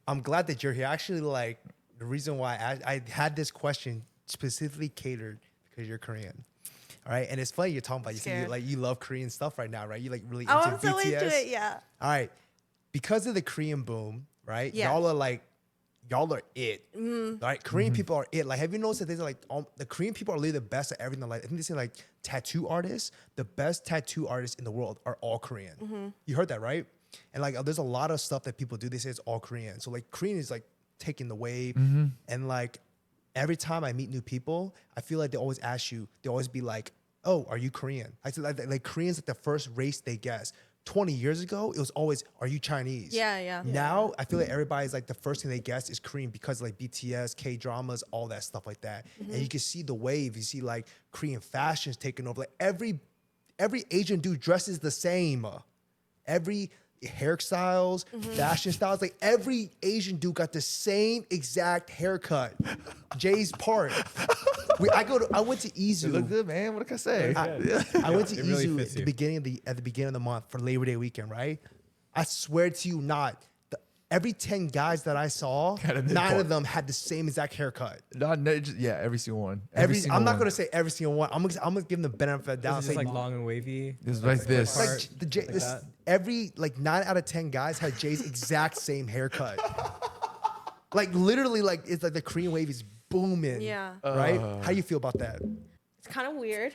I'm glad that you're here. Actually, like the reason why I had this question specifically catered because you're Korean. All right, and it's funny you're talking about you say you love Korean stuff right now, right? You like really into I'm BTS. so into it, yeah. All right, because of the Korean boom, right? Yeah. Y'all are it. Right? Korean people are it. Like, have you noticed that there's like the Korean people are really the best at everything? Like, I think they say like tattoo artists, the best tattoo artists in the world are all Korean. You heard that, right? And like, there's a lot of stuff that people do. They say it's all Korean. So like, Korean is like taking the wave, and like every time I meet new people, I feel like they always ask you. They always be like, "Oh, are you Korean?" I said like Korean's like the first race they guess. 20 years ago, it was always, "Are you Chinese?" Yeah. Now, I feel like everybody's like the first thing they guess is Korean because like BTS, K-dramas, all that stuff like that. And you can see the wave. You see like Korean fashions taking over. Like every Asian dude dresses the same. Every hairstyles, fashion styles, like every Asian dude got the same exact haircut. Jay's part. I went to Izu. You look good, man. What can I say? I went to It really Izu fits at the you. beginning of the month for Labor Day weekend, right? I swear to you not, every 10 guys that I saw, Had a 9 nipple. of them had the same exact haircut. Yeah, every single one. I'm not gonna say every single one. I'm gonna give them the benefit of the doubt. Is and it say just like long and wavy? It's like this. like Part, the Jay, like this, that? every like 9 out of 10 guys had Jay's exact same haircut. Like literally, like it's like the Korean wave is booming. Yeah. Right? How do you feel about that? It's kind of weird,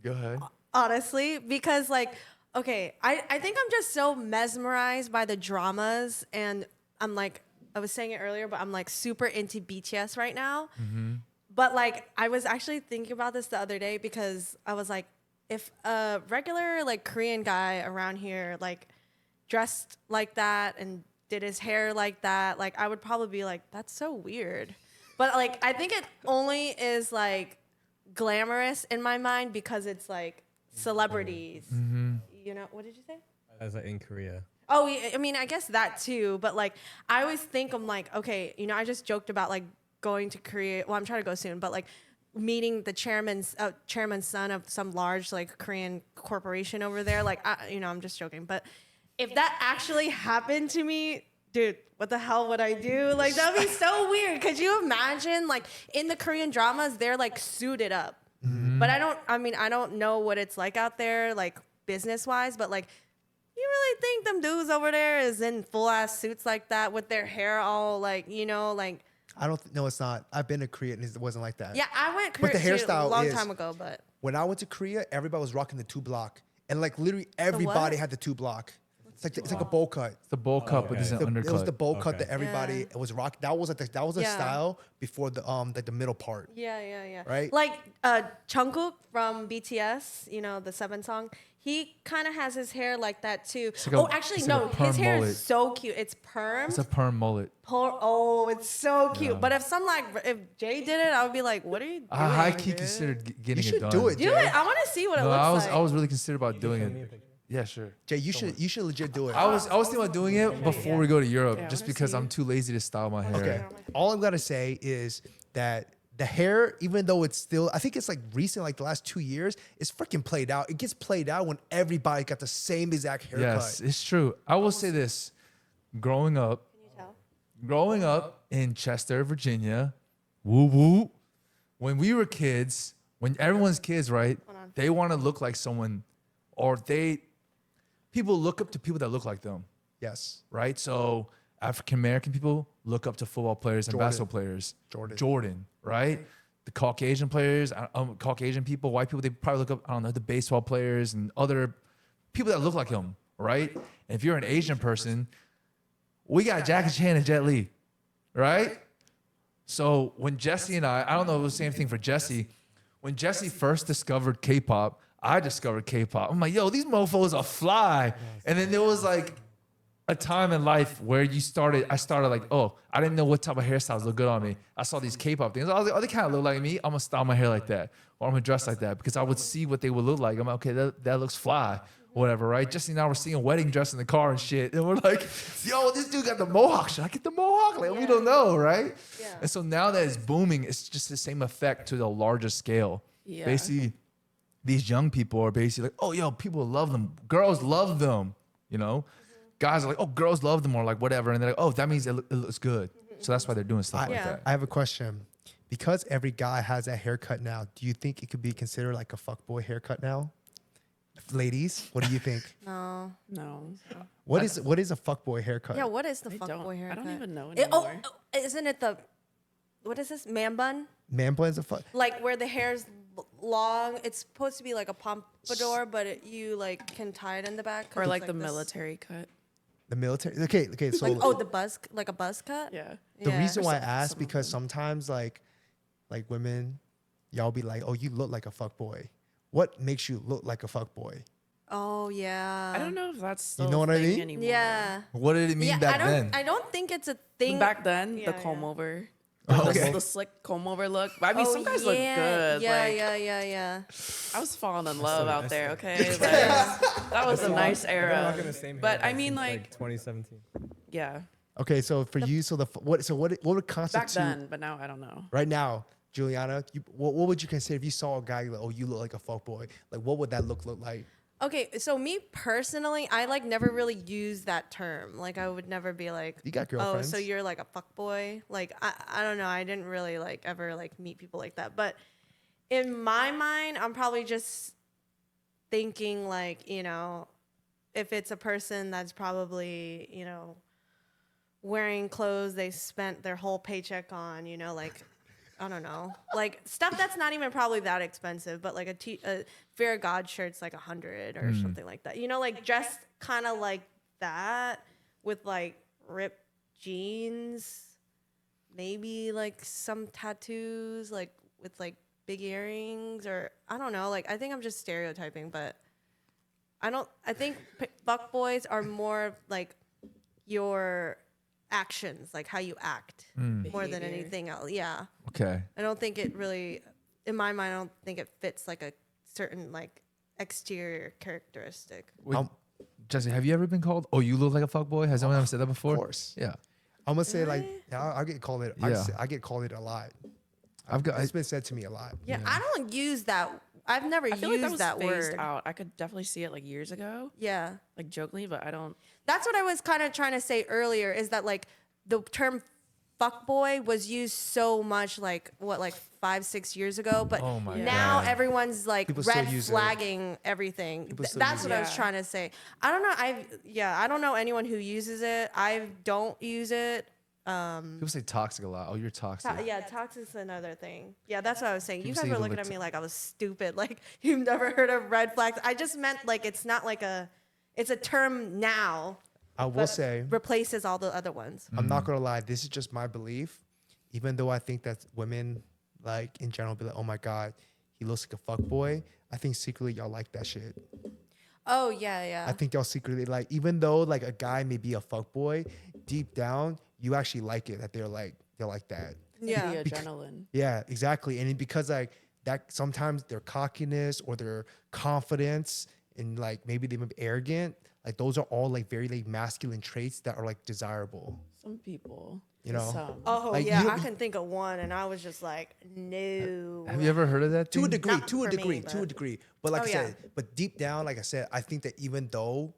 Go ahead. honestly, because like, okay, I think I'm just so mesmerized by the dramas, and I'm like, I was saying it earlier, but I'm like super into BTS right now. But like, I was actually thinking about this the other day because I was like, if a regular like Korean guy around here like dressed like that and did his hair like that, like I would probably be like, that's so weird. But like, I think it only is like glamorous in my mind because it's like celebrities. You know, what did you say? As like in Korea. Oh, yeah, I mean, I guess that too. But like, I always think I'm like, okay, you know, I just joked about like going to Korea. Well, I'm trying to go soon, but like meeting the chairman's son of some large like Korean corporation over there. Like, I'm just joking. But if that actually happened to me, dude, what the hell would I do? Like, that'd be so weird. Could you imagine like in the Korean dramas, they're like suited up. But I don't know what it's like out there, like business wise, but like, you really think them dudes over there is in full ass suits like that with their hair all like, like. I don't no, it's not. I've been to Korea and it wasn't like that. Yeah, I went But the to hairstyle a long is- time ago, but. When I went to Korea, everybody was rocking the 2-block. And like literally everybody had the 2-block. It's like a bowl cut. It's the bowl cut with okay. this undercut. It was the bowl cut Okay. that everybody Yeah. was rocking. That was a Yeah. style before the like the middle part. Yeah. Right? Like Jungkook from BTS, the 7 song, he kind of has his hair like that too. like a- Actually, it's like no, a perm his hair mullet. is so cute. It's perm. It's a perm mullet. It's so cute. But if Jay did it, I would be like, what are you doing? I high key dude? considered You getting it should done. do it, Do Jay. it. I want to see what it No, looks I like. was really considered about doing it. Yeah, sure. Jay, you should legit do it. I was thinking about doing it before we go to Europe, Yeah, just I wanna because see. I'm too lazy to style my hair. Okay. All I'm gonna say is that the hair, even though it's still, I think it's like recent, like the last 2 years, it's freaking played out. It gets played out when everybody got the same exact haircut. Yes, it's true. I will say this: growing up in Chester, Virginia, woo woo. When we were kids, when everyone's kids, right? They want to look like someone, or people look up to people that look like them, Yes. right? So African American people look up to football players and Jordan. basketball players. Jordan. Right? The Caucasian players, Caucasian people, white people, they probably look up, I don't know, the baseball players and other people that look like them, right? And if you're an Asian person, we got Jackie Chan and Jet Li, right? So when Jesse and I don't know if it was the same thing for Jesse. When Jesse first discovered K-pop, I discovered K-pop. I'm like, yo, these mofos are fly. And then there was like a time in life where I started like, oh, I didn't know what type of hairstyles look good on me. I saw these K-pop things. I was like, oh, they kind of look like me. I'm gonna style my hair like that, or I'm gonna dress like that, because I would see what they would look like. I'm like, okay, that looks fly, whatever, right? Jesse and I were seeing a wedding dress in the car and shit, and we're like, yo, this dude got the mohawk. Should I get the mohawk? Like, we don't know, right? Yeah. And so now that it's booming, it's just the same effect to the larger scale. Yeah. Basically, these young people are basically like, oh, yo, people love them. Girls love them, guys are like, oh, girls love them or like whatever, and they're like, oh, that means it looks good. So that's why they're doing stuff like Yeah. that. I have a question. Because every guy has that haircut now, do you think it could be considered like a fuckboy haircut now? Ladies, what do you think? No. No. What is a fuckboy haircut? Yeah, what is the I fuckboy don't. haircut? I don't even know It- oh, anymore. isn't it the, what is this, man bun? Man buns a fuck. Like where the hair's long. It's supposed to be like a pompadour, but you like can tie it in the back. 'cause Or it's like the this- military cut. The military. Okay. So Like, oh, the buzz, like a buzz cut? Yeah. the Yeah. reason why I Some- ask some of because them. sometimes like women, y'all be like, oh, you look like a fuckboy. What makes you look like a fuckboy? Oh, yeah. I don't know if that's still know a what I thing mean? anymore. Yeah. What did it mean Yeah, back then? I don't think it's a thing. Back then, Yeah, the comb yeah. over. Oh, okay. The slick comb over look. I mean, Oh, some guys look good. Yeah, like, yeah. I was falling in love I out there. still- Okay, like, that was a nice I've been era. rocking the same But I haircut mean, since, like, 2017. yeah, Okay, so for you, so what would constitute back then. But now I don't know. right now, Juliana? What would you consider if you saw a guy like, oh, you look like a fuckboy? Like, what would that look like? Okay, so me personally, I like never really use that term. Like I would never be like, You got oh, girlfriends. so you're like a fuck boy. Like I don't know. I didn't really like ever like meet people like that. But in my mind, I'm probably just thinking like, you know, if it's a person that's probably, you know, wearing clothes they spent their whole paycheck on, you know, like I don't know, like stuff that's not even probably that expensive, but like a Fear of God shirt's like 100 or something like that. You know, like dressed kind of like that with like ripped jeans, maybe like some tattoos, like with like big earrings, or I don't know. Like I think I'm just stereotyping, but I think fuck boys are more like your actions, like how you act, more than Behavior. anything else. Yeah. Okay. I don't think it really, in my mind, I don't think it fits like a certain like exterior characteristic. Wait, Jesse, have you ever been called, oh, you look like a fuckboy? Has anyone ever said that before? Of course. Yeah. I'm gonna say like, Really? yeah, I get called it. Yeah. I get called it a lot. I've got, It's been said to me a lot. Yeah, I don't use that. I've never I feel like used that was phased word. out. I could definitely see it like years ago, Yeah. like jokingly, but I don't. That's what I was kind of trying to say earlier is that like the term fuckboy was used so much like 5-6 years ago, but Oh my now God. everyone's like People still red use it. flagging everything. People still That's use what I it. was Yeah. trying to say. I don't know. I don't know anyone who uses it. I don't use it. people say toxic a lot. Oh, you're toxic. Yeah, toxic's another thing. Yeah, that's what I was saying. You People say guys were you looking look at me like I was stupid. Like you've never heard of red flags. I just meant like it's not like it's a term now. I will but say, replaces all the other ones. I'm not gonna lie. This is just my belief. Even though I think that women, like in general, be like, oh my god, he looks like a fuckboy. I think secretly y'all like that shit. Oh yeah, yeah. I think y'all secretly like, even though like a guy may be a fuckboy, deep down you actually like it that they're like that. yeah. The adrenaline. Yeah, exactly. And because like that, sometimes their cockiness or their confidence and like maybe they may be arrogant, like those are all like very like masculine traits that are like desirable. Some people, You know? Some. Oh Like, yeah, you- I can think of one, and I was just like, no. Have you ever heard of that To a thing? degree, Not to a for me, degree, to a but- degree. But like Oh, I yeah. said, but deep down, like I said, I think that even though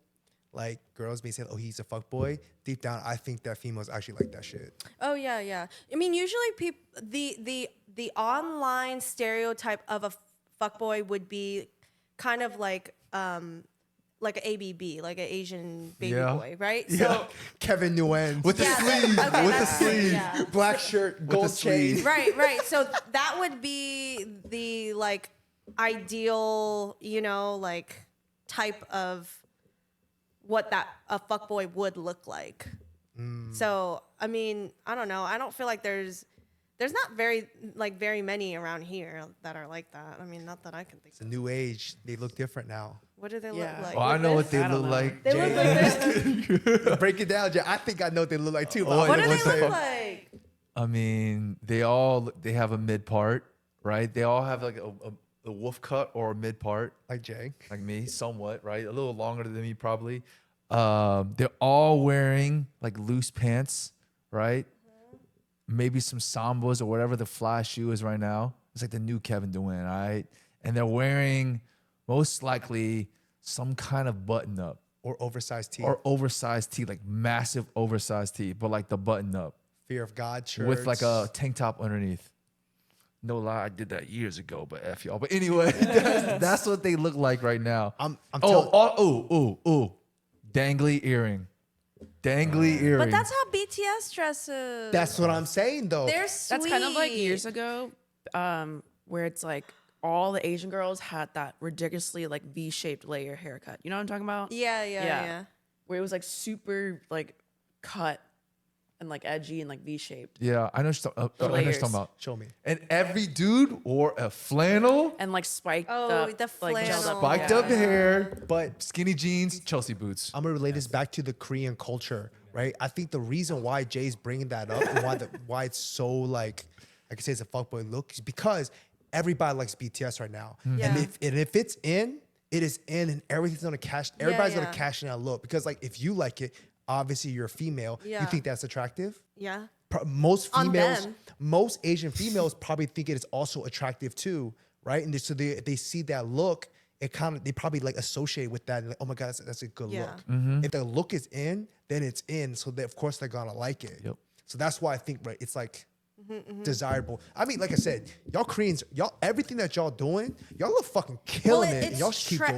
like girls may say, oh, he's a fuckboy, deep down, I think that females actually like that shit. Oh yeah, yeah. I mean, usually people the online stereotype of a fuckboy would be kind of like an ABB, like an Asian baby Yeah. boy, right? Yeah. Kevin Nguyen. With the Yeah, sleeve. okay, with the that's- sleeve. yeah. black shirt, gold chain. sleeve. right. So that would be the like ideal, you know, like type of what that a fuckboy would look like. So I mean, I don't know. I don't feel like there's not very many around here that are like that. I mean, not that I can think It's a of. new age. They look different now. What do they Yeah. look like? Oh, I know what this? they I don't look know. like. They look like this. Break it down, Jay. I think I know what they look like too. but Oh, I'm What not do they gonna say look it. like? I mean, they have a mid part, right? They all have like a wolf cut or a mid part, Like Jay. like me, somewhat, right? A little longer than me, probably. They're all wearing like loose pants, right? Maybe some Sambas or whatever the fly shoe is right now. It's like the new Kevin Durant, right? And they're wearing most likely some kind of button up, Or oversized tee. or oversized tee, like massive oversized tee, but like the button up Fear of God shirts. with like a tank top underneath. No lie, I did that years ago, but F y'all. But anyway, that's what they look like right now. I'm Dangly earring. Dangly earring. But that's how BTS dresses. That's what I'm saying though. They're sweet. That's kind of like years ago, where it's like all the Asian girls had that ridiculously like V-shaped layer haircut. You know what I'm talking about? Yeah. Where it was like super like cut and like edgy and like V-shaped. Yeah, I know what you're talking about. Show me. And every dude wore a flannel, And like spiked Oh, up, the like gelled flannel. spiked yeah. up hair, But skinny jeans, Chelsea boots. I'm gonna relate this back to the Korean culture, right? I think the reason why Jay's bringing that up and why it's so like I can say it's a fuckboy look is because everybody likes BTS right now, Yeah. and if it's in, it is in, and everything's gonna cash. Everybody's yeah. gonna cash in that look because like if you like it, obviously you're a female. Yeah. You think that's attractive. Yeah. Most On females, them. most Asian females probably think it is also attractive too, right? And so they see that look, it kind of they probably like associate with that. And like, oh my god, that's a good Yeah. look. If the look is in, then it's in. So of course they're gonna like it. Yep. So that's why I think right, it's like desirable. I mean, like I said, y'all Koreans, y'all everything that y'all doing, y'all look fucking killing it. And y'all should keep doing.